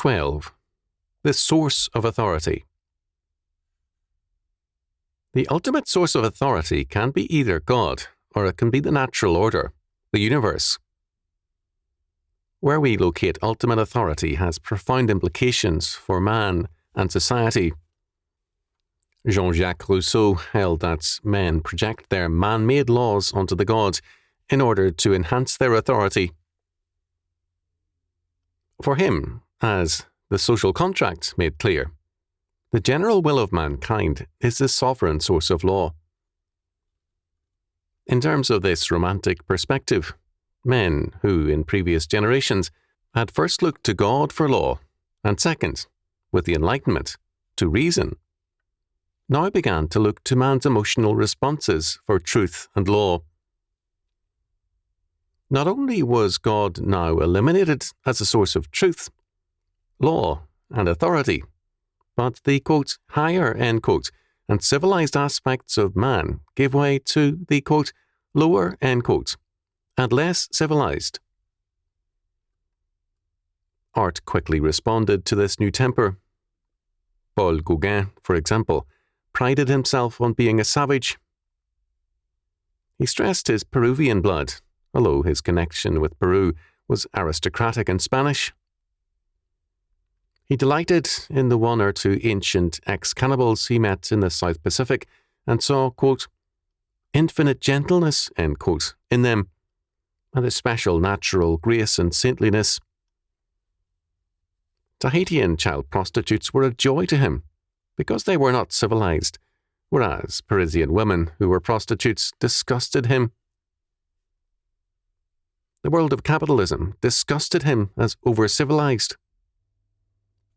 12. The source of authority. The ultimate source of authority can be either God, or it can be the natural order, the universe. Where we locate ultimate authority has profound implications for man and society. Jean-Jacques Rousseau held that men project their man-made laws onto the gods in order to enhance their authority. For him, as the social contract made clear, the general will of mankind is the sovereign source of law. In terms of this romantic perspective, men who, in previous generations, had first looked to God for law, and second, with the Enlightenment, to reason, now began to look to man's emotional responses for truth and law. Not only was God now eliminated as a source of truth, law, and authority, but the, quote, higher, end quote, and civilized aspects of man gave way to the, quote, lower, end quote, and less civilized. Art quickly responded to this new temper. Paul Gauguin, for example, prided himself on being a savage. He stressed his Peruvian blood, although his connection with Peru was aristocratic and Spanish. He delighted in the one or two ancient ex-cannibals he met in the South Pacific and saw, quote, infinite gentleness, end quote, in them, and a special natural grace and saintliness. Tahitian child prostitutes were a joy to him, because they were not civilized, whereas Parisian women who were prostitutes disgusted him. The world of capitalism disgusted him as over-civilized.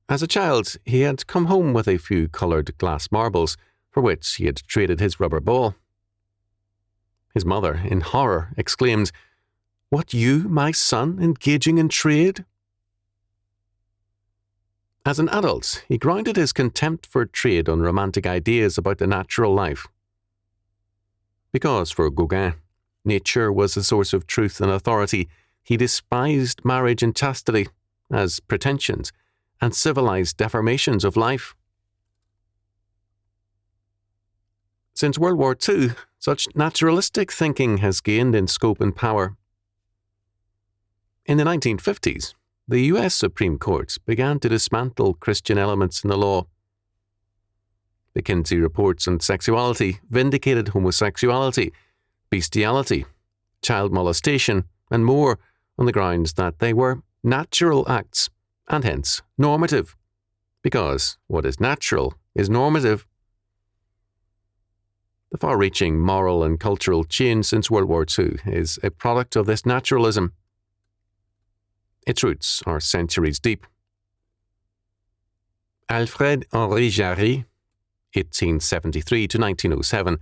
As a child, he had come home with a few coloured glass marbles, for which he had traded his rubber ball. His mother, in horror, exclaimed, "What, you, my son, engaging in trade?" As an adult, he grounded his contempt for trade on romantic ideas about the natural life. Because for Gauguin, nature was a source of truth and authority, he despised marriage and chastity as pretensions and civilized deformations of life. Since World War II, such naturalistic thinking has gained in scope and power. In the 1950s, the US Supreme Court began to dismantle Christian elements in the law. The Kinsey reports on sexuality vindicated homosexuality, bestiality, child molestation, and more on the grounds that they were natural acts and hence normative, because what is natural is normative. The far-reaching moral and cultural change since World War II is a product of this naturalism. Its roots are centuries deep. Alfred Henri Jarry, 1873 to 1907,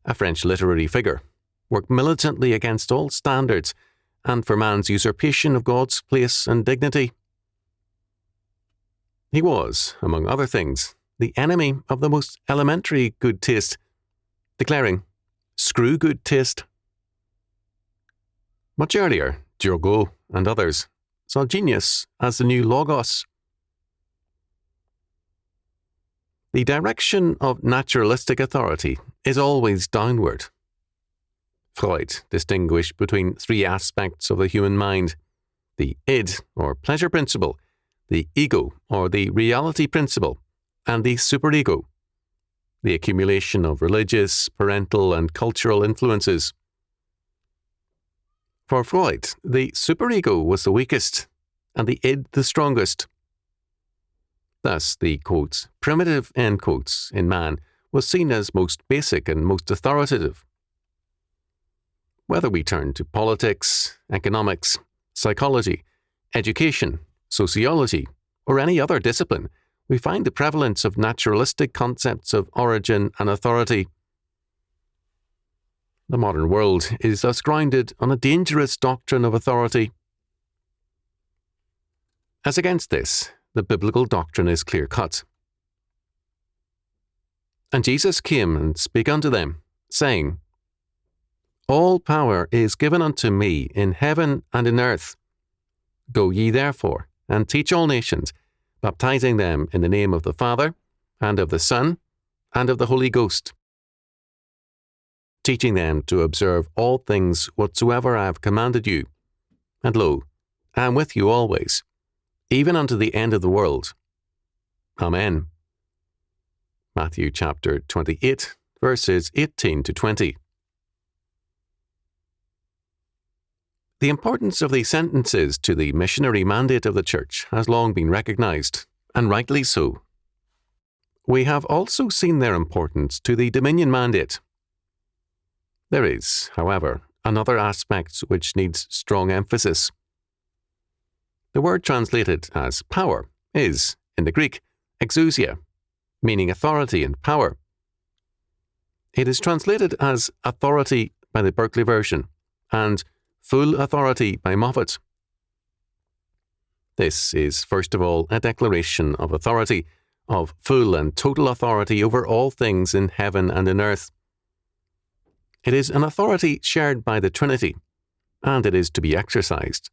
a French literary figure, worked militantly against all standards and for man's usurpation of God's place and dignity. He was, among other things, the enemy of the most elementary good taste, declaring, "Screw good taste." Much earlier, Turgot and others saw genius as the new logos. The direction of naturalistic authority is always downward. Freud distinguished between three aspects of the human mind: the id, or pleasure principle, the ego, or the reality principle, and the superego, the accumulation of religious, parental, and cultural influences. For Freud, the superego was the weakest, and the id the strongest. Thus, the, quotes, primitive, end quotes, in man was seen as most basic and most authoritative. Whether we turn to politics, economics, psychology, education, sociology, or any other discipline, we find the prevalence of naturalistic concepts of origin and authority. The modern world is thus grounded on a dangerous doctrine of authority. As against this, the biblical doctrine is clear-cut. And Jesus came and spake unto them, saying, All power is given unto me in heaven and in earth. Go ye therefore, and teach all nations, baptizing them in the name of the Father, and of the Son, and of the Holy Ghost, teaching them to observe all things whatsoever I have commanded you. And lo, I am with you always, even unto the end of the world. Amen. Matthew chapter 28, verses 18 to 20. The importance of these sentences to the missionary mandate of the Church has long been recognized, and rightly so. We have also seen their importance to the dominion mandate. There is, however, another aspect which needs strong emphasis. The word translated as power is, in the Greek, exousia, meaning authority and power. It is translated as authority by the Berkeley version and full authority by Moffat. This is, first of all, a declaration of authority, of full and total authority over all things in heaven and in earth. It is an authority shared by the Trinity, and it is to be exercised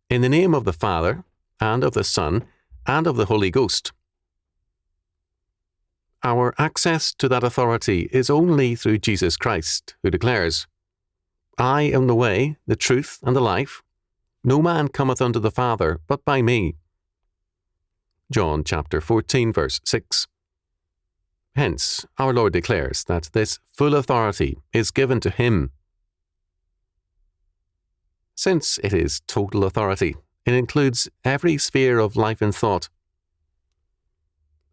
in the name of the Father, and of the Son, and of the Holy Ghost. Our access to that authority is only through Jesus Christ, who declares, I am the way, the truth, and the life. No man cometh unto the Father but by me. John chapter 14, verse 6. Hence, our Lord declares that this full authority is given to him. Since it is total authority, it includes every sphere of life and thought.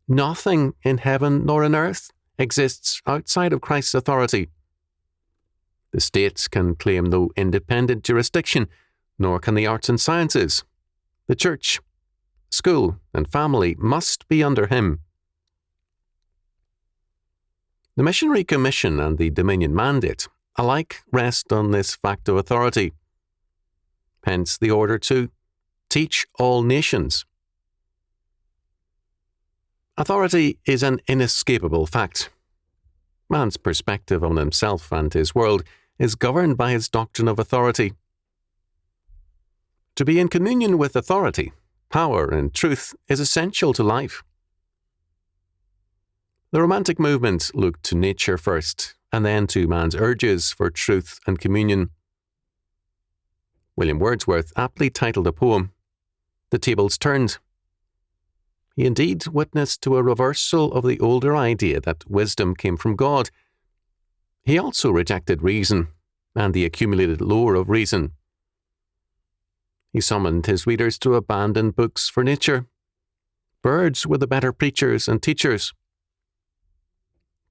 Nothing in heaven nor in earth exists outside of Christ's authority. The state can claim no independent jurisdiction, nor can the arts and sciences. The church, school, and family must be under him. The missionary commission and the dominion mandate alike rest on this fact of authority. Hence the order to teach all nations. Authority is an inescapable fact. Man's perspective on himself and his world is governed by his doctrine of authority. To be in communion with authority, power, and truth is essential to life. The Romantic movement looked to nature first, and then to man's urges for truth and communion. William Wordsworth aptly titled a poem, The Tables Turned. He indeed witnessed to a reversal of the older idea that wisdom came from God. He also rejected reason and the accumulated lore of reason. He summoned his readers to abandon books for nature. Birds were the better preachers and teachers.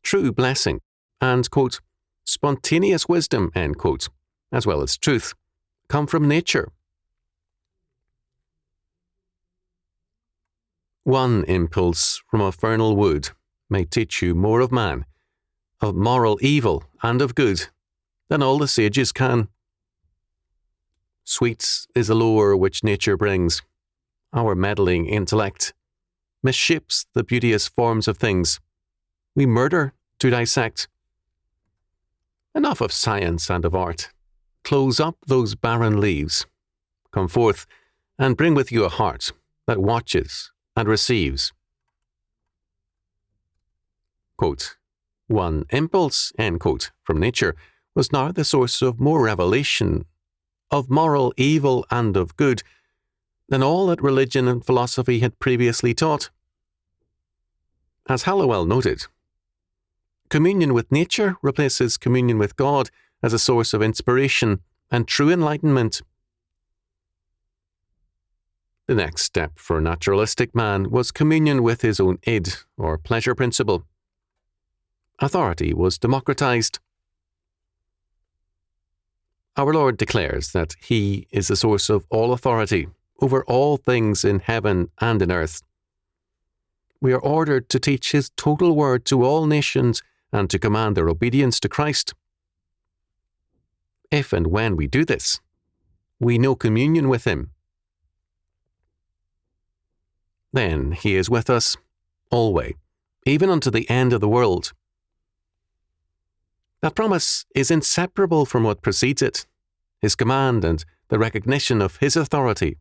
True blessing and, quote, spontaneous wisdom, end quote, as well as truth, come from nature. One impulse from a vernal wood may teach you more of man, of moral evil and of good, than all the sages can. Sweet is the lore which nature brings. Our meddling intellect misshapes the beauteous forms of things. We murder to dissect. Enough of science and of art. Close up those barren leaves. Come forth and bring with you a heart that watches and receives. Quote, one impulse, end quote, from nature was now the source of more revelation, of moral evil and of good, than all that religion and philosophy had previously taught. As Hallowell noted, communion with nature replaces communion with God as a source of inspiration and true enlightenment. The next step for naturalistic man was communion with his own id, or pleasure principle. Authority was democratized. Our Lord declares that He is the source of all authority over all things in heaven and in earth. We are ordered to teach His total word to all nations and to command their obedience to Christ. If and when we do this, we know communion with Him. Then He is with us, always, even unto the end of the world. That promise is inseparable from what precedes it, His command and the recognition of His authority.